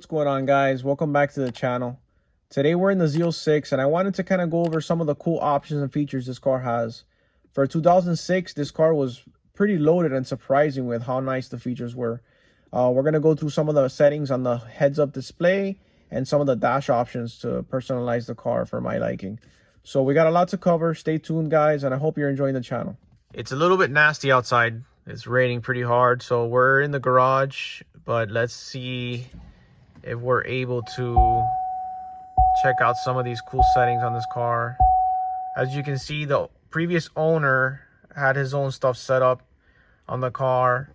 what's going on, guys? Welcome back to the channel. Today we're in the Z06 and I wanted to kind of go over some of the cool options and features this car has. For 2006, this car was pretty loaded and surprising with how nice the features were. We're going to go through some of the settings on the heads-up display and some of the dash options to personalize the car for my liking. So we got a lot to cover. Stay tuned, guys, and I hope you're enjoying the channel. It's a little bit nasty outside. It's raining pretty hard, so we're in the garage, but let's see if we're able to check out some of these cool settings on this car. As you can see, the previous owner had his own stuff set up on the car.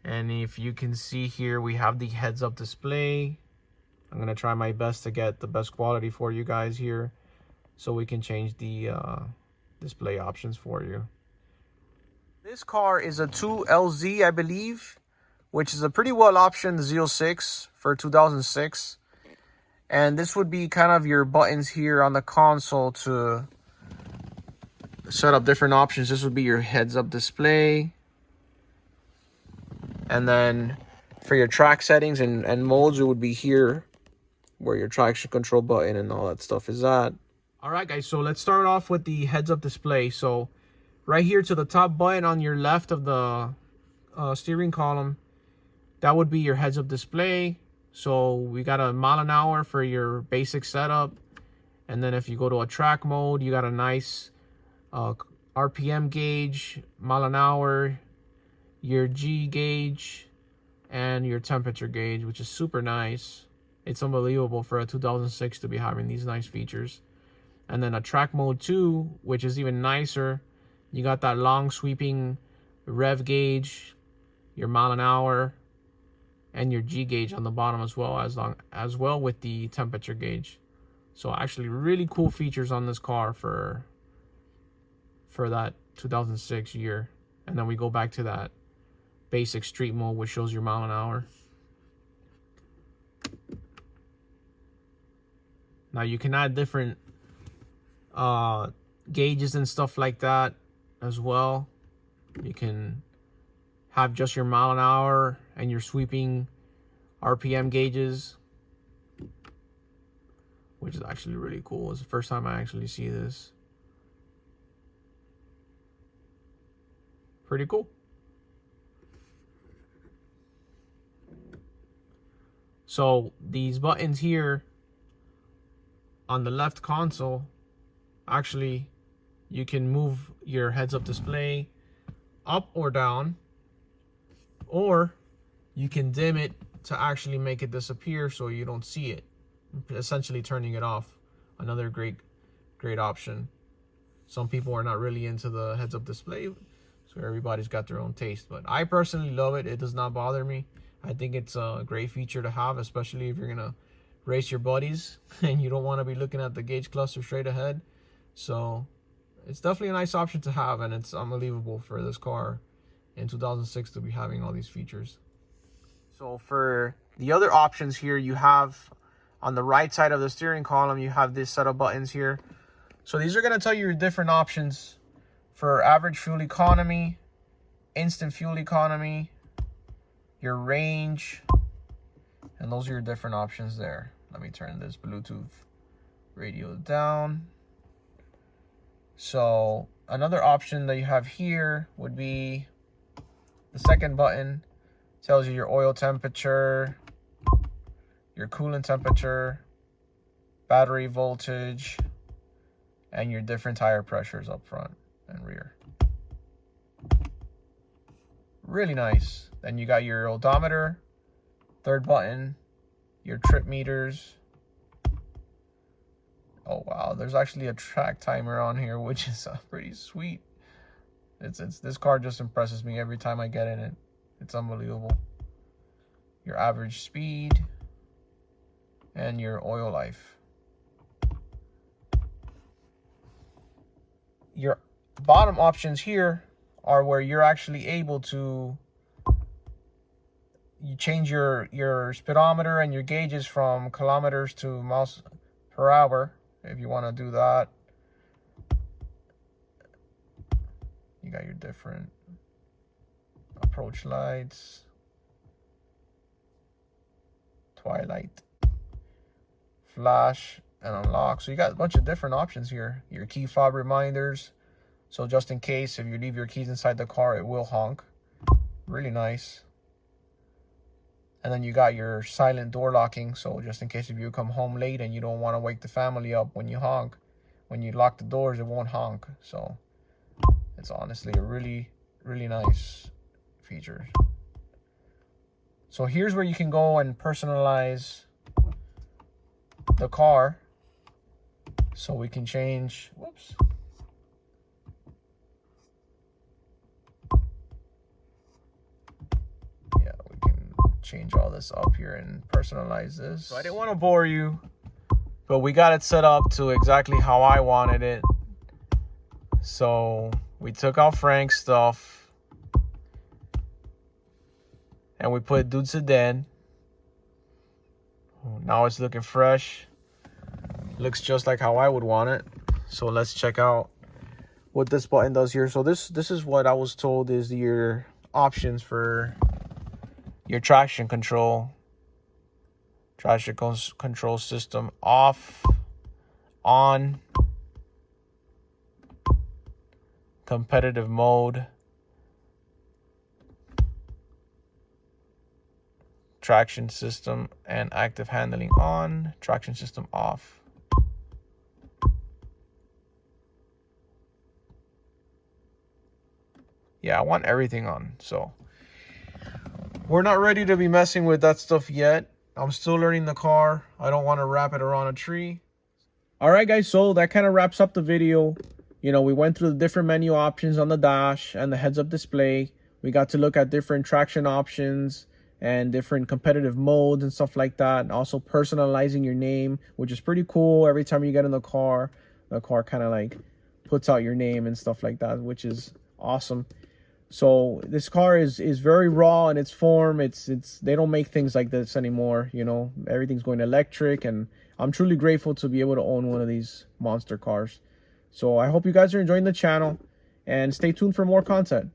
And if you can see here, we have the heads-up display. I'm going to try my best to get the best quality for you guys here so we can change the display options for you. This car is a 2LZ, I believe, which is a pretty well optioned Z06 for 2006. And this would be kind of your buttons here on the console to set up different options. This would be your heads-up display. And then for your track settings and modes, it would be here where your traction control button and all that stuff is at. All right, guys, so let's start off with the heads-up display. So right here to the top button on your left of the steering column, that would be your heads-up display. So we got a mile an hour for your basic setup. And then if you go to a track mode, you got a nice RPM gauge, mile an hour, your G gauge, and your temperature gauge, which is super nice. It's unbelievable for a 2006 to be having these nice features. And then a track mode 2, which is even nicer. You got that long sweeping rev gauge, your mile an hour, and your G gauge on the bottom as well with the temperature gauge. So actually really cool features on this car for that 2006 year. And then we go back to that basic street mode, which shows your mile an hour. Now you can add different gauges and stuff like that as well. You can have just your mile an hour and your sweeping RPM gauges, which is actually really cool. It's the first time I actually see this. Pretty cool. So these buttons here on the left console, actually you can move your heads-up display up or down, or you can dim it to actually make it disappear so you don't see it, essentially turning it off. Another great option. Some people are not really into the heads-up display, so everybody's got their own taste, but I personally love it. It does not bother me. I think it's a great feature to have, especially if you're gonna race your buddies and you don't want to be looking at the gauge cluster straight ahead. So it's definitely a nice option to have, and it's unbelievable for this car in 2006 to be having all these features. So for the other options here, you have on the right side of the steering column, you have this set of buttons here. So these are going to tell you your different options for average fuel economy, instant fuel economy, your range, and those are your different options there. Let me turn this Bluetooth radio down. So another option that you have here would be the second button. Tells you your oil temperature, your coolant temperature, battery voltage, and your different tire pressures up front and rear. Really nice. Then you got your odometer, third button, your trip meters. Oh wow, there's actually a track timer on here, which is pretty sweet. This car just impresses me every time I get in it. It's unbelievable. Your average speed and your oil life. Your bottom options here are where you're actually able to change your speedometer and your gauges from kilometers to miles per hour if you want to do that. You got your different approach lights, twilight, flash, and unlock. So you got a bunch of different options here. Your key fob reminders, so just in case if you leave your keys inside the car, it will honk. Really nice. And then you got your silent door locking, so just in case if you come home late and you don't want to wake the family up when you honk, when you lock the doors, it won't honk. So it's honestly a really, really nice feature. So here's where you can go and personalize the car. So we can change, whoops. Yeah, we can change all this up here and personalize this. So I didn't want to bore you, but we got it set up to exactly how I wanted it. So we took out Frank's stuff and we put Dude Sedan. Now it's looking fresh. Looks just like how I would want it. So let's check out what this button does here. So this is what I was told is your options for your traction control. Traction control system off, on, competitive mode, traction system and active handling on, traction system off. Yeah, I want everything on. So we're not ready to be messing with that stuff yet. I'm still learning the car. I don't want to wrap it around a tree. All right, guys, so that kind of wraps up the video. You know, we went through the different menu options on the dash and the heads-up display. We got to look at different traction options and different competitive modes and stuff like that. And also personalizing your name, which is pretty cool. Every time you get in the car kind of like puts out your name and stuff like that, which is awesome. So this car is very raw in its form. It's they don't make things like this anymore. You know, everything's going electric, and I'm truly grateful to be able to own one of these monster cars. So I hope you guys are enjoying the channel, and stay tuned for more content.